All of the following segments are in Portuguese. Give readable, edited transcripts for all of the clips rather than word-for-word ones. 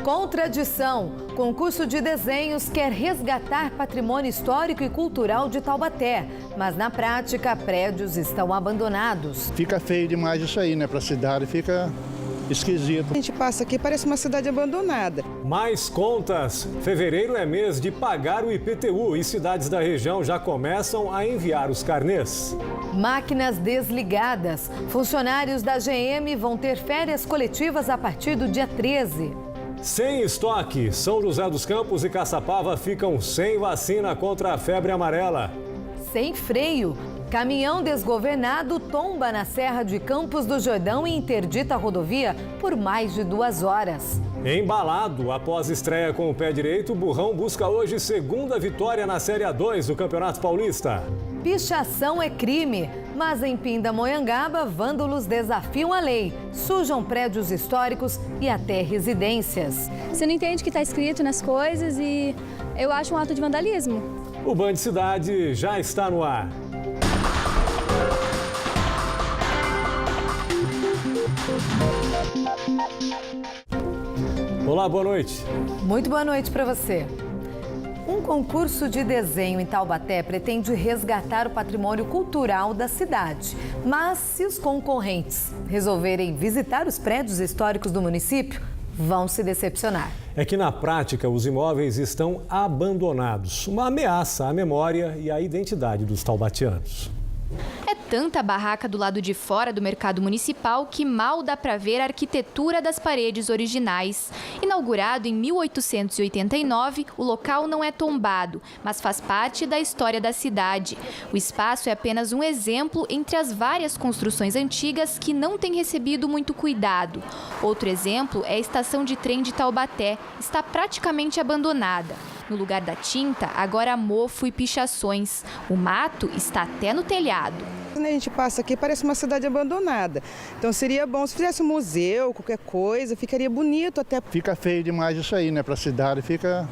Contradição. Concurso de desenhos quer resgatar patrimônio histórico e cultural de Taubaté, mas na prática prédios estão abandonados. Fica feio demais isso aí, né? Para a cidade fica esquisito. A gente passa aqui, parece uma cidade abandonada. Mais contas. Fevereiro é mês de pagar o IPTU e cidades da região já começam a enviar os carnês. Máquinas desligadas. Funcionários da GM vão ter férias coletivas a partir do dia 13. Sem estoque, São José dos Campos e Caçapava ficam sem vacina contra a febre amarela. Sem freio. Caminhão desgovernado tomba na Serra de Campos do Jordão e interdita a rodovia por mais de 2 horas. Embalado, após estreia com o pé direito, o Burrão busca hoje segunda vitória na Série A2 do Campeonato Paulista. Pichação é crime, mas em Pindamonhangaba, vândalos desafiam a lei, sujam prédios históricos e até residências. Você não entende o que está escrito nas coisas e eu acho um ato de vandalismo. O Band Cidade já está no ar. Olá, boa noite. Muito boa noite para você. Um concurso de desenho em Taubaté pretende resgatar o patrimônio cultural da cidade. Mas se os concorrentes resolverem visitar os prédios históricos do município, vão se decepcionar. É que na prática os imóveis estão abandonados. Uma ameaça à memória e à identidade dos taubatianos. É tanta barraca do lado de fora do mercado municipal que mal dá para ver a arquitetura das paredes originais. Inaugurado em 1889, o local não é tombado, mas faz parte da história da cidade. O espaço é apenas um exemplo entre as várias construções antigas que não têm recebido muito cuidado. Outro exemplo é a estação de trem de Taubaté, está praticamente abandonada. No lugar da tinta, agora há mofo e pichações. O mato está até no telhado. A gente passa aqui, parece uma cidade abandonada. Então seria bom se fizesse um museu, qualquer coisa, ficaria bonito até. Fica feio demais isso aí, né? Para a cidade fica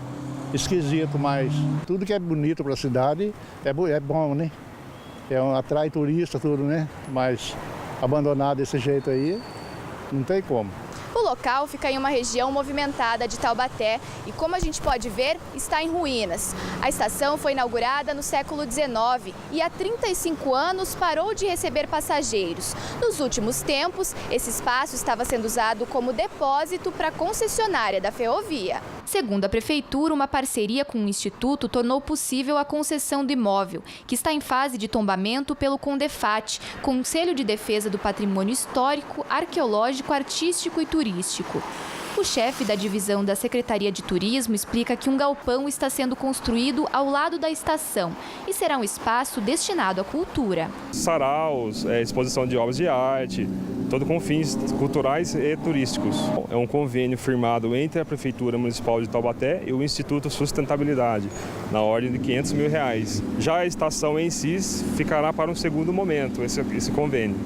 esquisito, mas tudo que é bonito para a cidade é bom, né? Atrai turista, tudo, né? Mas abandonado desse jeito aí, não tem como. O local fica em uma região movimentada de Taubaté e, como a gente pode ver, está em ruínas. A estação foi inaugurada no século XIX e há 35 anos parou de receber passageiros. Nos últimos tempos, esse espaço estava sendo usado como depósito para a concessionária da ferrovia. Segundo a prefeitura, uma parceria com o Instituto tornou possível a concessão do imóvel, que está em fase de tombamento pelo CONDEFAT, Conselho de Defesa do Patrimônio Histórico, Arqueológico, Artístico e Turístico. O chefe da divisão da Secretaria de Turismo explica que um galpão está sendo construído ao lado da estação e será um espaço destinado à cultura. Saraus, exposição de obras de arte, todo com fins culturais e turísticos. É um convênio firmado entre a Prefeitura Municipal de Taubaté e o Instituto Sustentabilidade, na ordem de R$500 mil. Já a estação em si ficará para um segundo momento, esse convênio.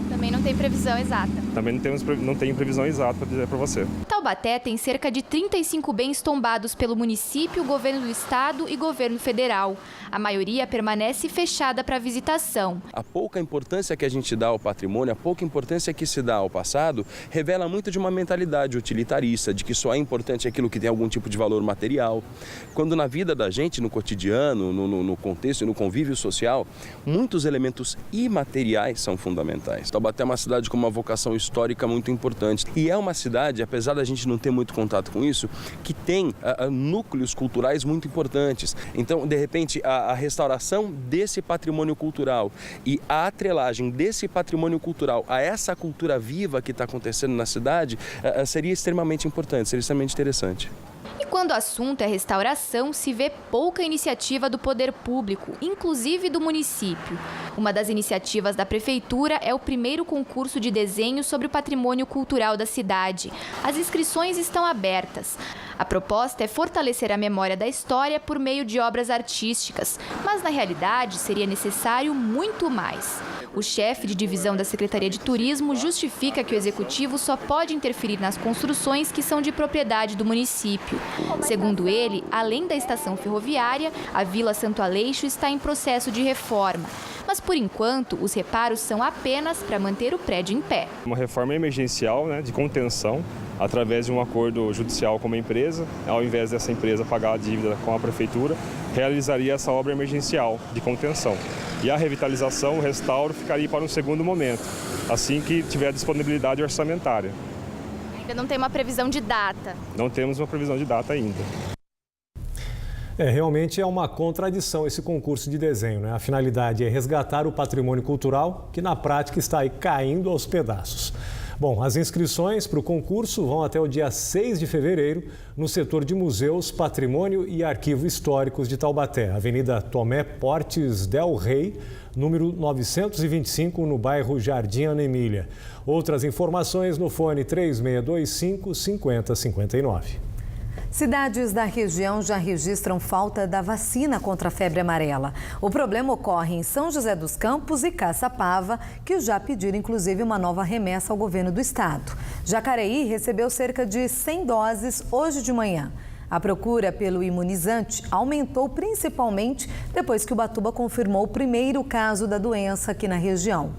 Também não tem previsão exata. Também não tem previsão exata para dizer para você. Taubaté tem cerca de 35 bens tombados pelo município, governo do estado e governo federal. A maioria permanece fechada para visitação. A pouca importância que a gente dá ao patrimônio, a pouca importância que se dá ao passado, revela muito de uma mentalidade utilitarista, de que só é importante aquilo que tem algum tipo de valor material. Quando na vida da gente, no cotidiano, no contexto e no convívio social, muitos elementos imateriais são fundamentais. Taubaté é uma cidade com uma vocação histórica muito importante. E é uma cidade, apesar da gente não ter muito contato com isso, que tem núcleos culturais muito importantes. Então, de repente, a restauração desse patrimônio cultural e a atrelagem desse patrimônio cultural a essa cultura viva que está acontecendo na cidade seria extremamente importante, seria extremamente interessante. E quando o assunto é restauração, se vê pouca iniciativa do poder público, inclusive do município. Uma das iniciativas da prefeitura é o primeiro concurso de desenho sobre o patrimônio cultural da cidade. As inscrições estão abertas. A proposta é fortalecer a memória da história por meio de obras artísticas, mas na realidade seria necessário muito mais. O chefe de divisão da Secretaria de Turismo justifica que o executivo só pode interferir nas construções que são de propriedade do município. Segundo ele, além da estação ferroviária, a Vila Santo Aleixo está em processo de reforma. Mas Mas, por enquanto, os reparos são apenas para manter o prédio em pé. Uma reforma emergencial, de contenção, através de um acordo judicial com uma empresa, ao invés dessa empresa pagar a dívida com a prefeitura, realizaria essa obra emergencial de contenção. E a revitalização, o restauro, ficaria para um segundo momento, assim que tiver disponibilidade orçamentária. Ainda não tem uma previsão de data? Não temos uma previsão de data ainda. Realmente é uma contradição esse concurso de desenho, né? A finalidade é resgatar o patrimônio cultural, que na prática está aí caindo aos pedaços. Bom, as inscrições para o concurso vão até o dia 6 de fevereiro no setor de museus, patrimônio e arquivo históricos de Taubaté, Avenida Tomé Portes del Rey, número 925, no bairro Jardim Ana Emília. Outras informações no fone 3625-5059. Cidades da região já registram falta da vacina contra a febre amarela. O problema ocorre em São José dos Campos e Caçapava, que já pediram inclusive uma nova remessa ao governo do estado. Jacareí recebeu cerca de 100 doses hoje de manhã. A procura pelo imunizante aumentou principalmente depois que Ubatuba confirmou o primeiro caso da doença aqui na região.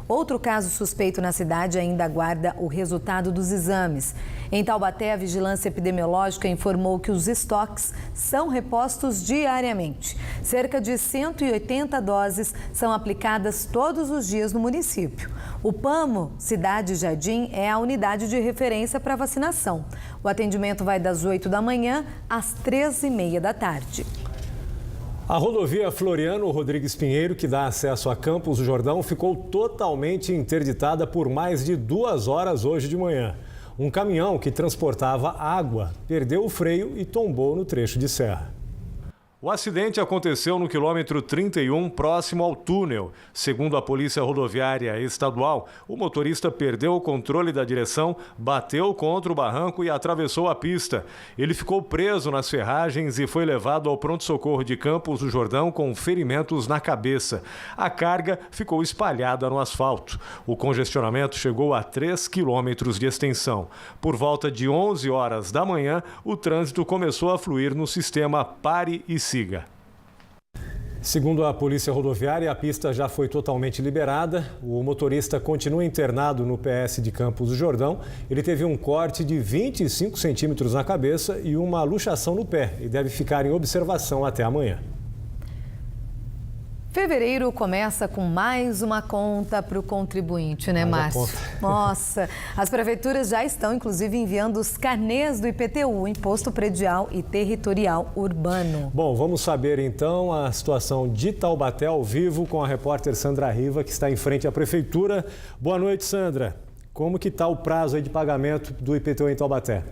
Outro caso suspeito na cidade ainda aguarda o resultado dos exames. Em Taubaté, a Vigilância Epidemiológica informou que os estoques são repostos diariamente. Cerca de 180 doses são aplicadas todos os dias no município. O PAMO Cidade Jardim é a unidade de referência para vacinação. O atendimento vai das 8 da manhã às 13h30 da tarde. A rodovia Floriano Rodrigues Pinheiro, que dá acesso a Campos do Jordão, ficou totalmente interditada por mais de 2 horas hoje de manhã. Um caminhão que transportava água perdeu o freio e tombou no trecho de serra. O acidente aconteceu no quilômetro 31, próximo ao túnel. Segundo a Polícia Rodoviária Estadual, o motorista perdeu o controle da direção, bateu contra o barranco e atravessou a pista. Ele ficou preso nas ferragens e foi levado ao pronto-socorro de Campos do Jordão com ferimentos na cabeça. A carga ficou espalhada no asfalto. O congestionamento chegou a 3 quilômetros de extensão. Por volta de 11 horas da manhã, o trânsito começou a fluir no sistema Pare e Siga. Segundo a Polícia Rodoviária, a pista já foi totalmente liberada. O motorista continua internado no PS de Campos do Jordão. Ele teve um corte de 25 centímetros na cabeça e uma luxação no pé e deve ficar em observação até amanhã. Fevereiro começa com mais uma conta para o contribuinte, né, Márcio? Nossa, as prefeituras já estão, inclusive, enviando os carnês do IPTU, Imposto Predial e Territorial Urbano. Bom, vamos saber então a situação de Taubaté ao vivo com a repórter Sandra Riva, que está em frente à prefeitura. Boa noite, Sandra. Como que está o prazo aí de pagamento do IPTU em Taubaté?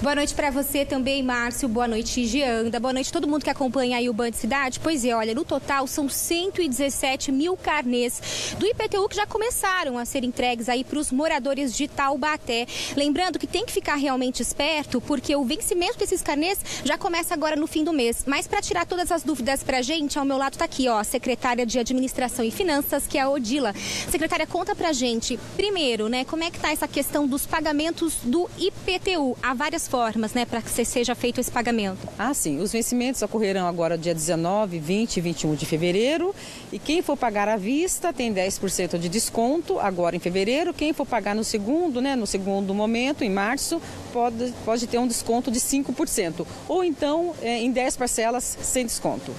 Boa noite para você também, Márcio. Boa noite, Gianda. Boa noite a todo mundo que acompanha aí o Band Cidade. Pois é, olha, no total são 117 mil carnês do IPTU que já começaram a ser entregues aí para os moradores de Taubaté. Lembrando que tem que ficar realmente esperto, porque o vencimento desses carnês já começa agora no fim do mês. Mas para tirar todas as dúvidas para a gente, ao meu lado está aqui, ó, a secretária de Administração e Finanças, que é a Odila. Secretária, conta pra gente, primeiro, né, como é que tá essa questão dos pagamentos do IPTU? Há várias formas, né, para que seja feito esse pagamento. Sim. Os vencimentos ocorrerão agora dia 19, 20 e 21 de fevereiro. E quem for pagar à vista tem 10% de desconto agora em fevereiro. Quem for pagar no segundo momento, em março, pode ter um desconto de 5%. Ou então em 10 parcelas sem desconto.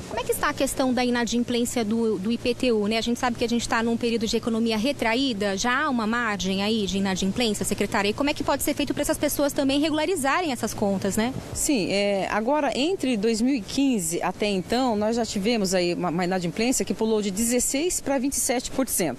Como é que está a questão da inadimplência do IPTU, né? A gente sabe que a gente está num período de economia retraída, já há uma margem aí de inadimplência, secretária? E como é que pode ser feito para essas pessoas também regularizarem essas contas, né? Sim, agora entre 2015 até então, nós já tivemos aí uma inadimplência que pulou de 16% para 27%.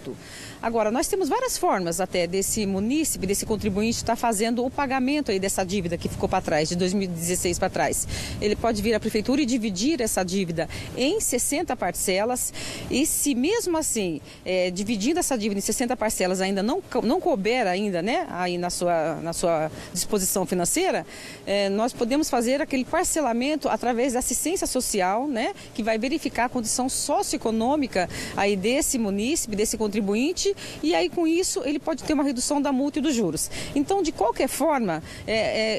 Agora, nós temos várias formas até desse munícipe, desse contribuinte estar fazendo o pagamento aí dessa dívida que ficou para trás, de 2016 para trás. Ele pode vir à prefeitura e dividir essa dívida em 60 parcelas e se mesmo assim, dividindo essa dívida em 60 parcelas ainda não couber ainda, né, aí na sua disposição financeira, nós podemos fazer aquele parcelamento através da assistência social, né, que vai verificar a condição socioeconômica aí desse munícipe, desse contribuinte. E aí, com isso, ele pode ter uma redução da multa e dos juros. Então, de qualquer forma,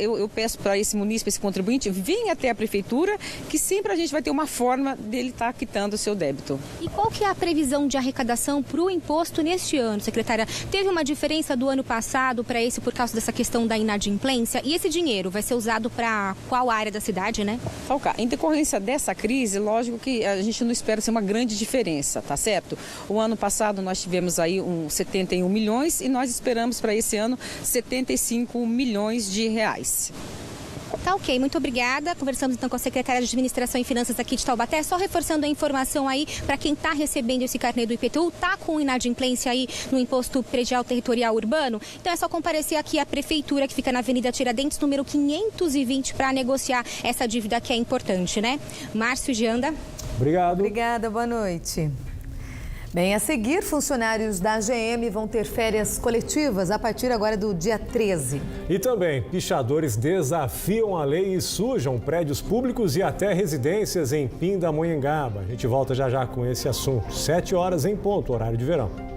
eu peço para esse munícipe, esse contribuinte, venha até a prefeitura, que sempre a gente vai ter uma forma forma dele estar quitando o seu débito. E qual que é a previsão de arrecadação para o imposto neste ano, secretária? Teve uma diferença do ano passado para esse por causa dessa questão da inadimplência? E esse dinheiro vai ser usado para qual área da cidade, né? Falcá, em decorrência dessa crise, lógico que a gente não espera ser uma grande diferença, tá certo? O ano passado nós tivemos aí 71 milhões e nós esperamos para esse ano 75 milhões de reais. Tá ok, muito obrigada. Conversamos então com a secretária de Administração e Finanças aqui de Taubaté. Só reforçando a informação aí, para quem está recebendo esse carnê do IPTU, tá com inadimplência aí no Imposto Predial Territorial Urbano, então é só comparecer aqui à Prefeitura, que fica na Avenida Tiradentes, número 520, para negociar essa dívida que é importante, né? Márcio Gianda. Obrigado. Obrigada, boa noite. Bem, a seguir, funcionários da GM vão ter férias coletivas a partir agora do dia 13. E também, pichadores desafiam a lei e sujam prédios públicos e até residências em Pindamonhangaba. A gente volta já já com esse assunto. 7 horas em ponto, horário de verão.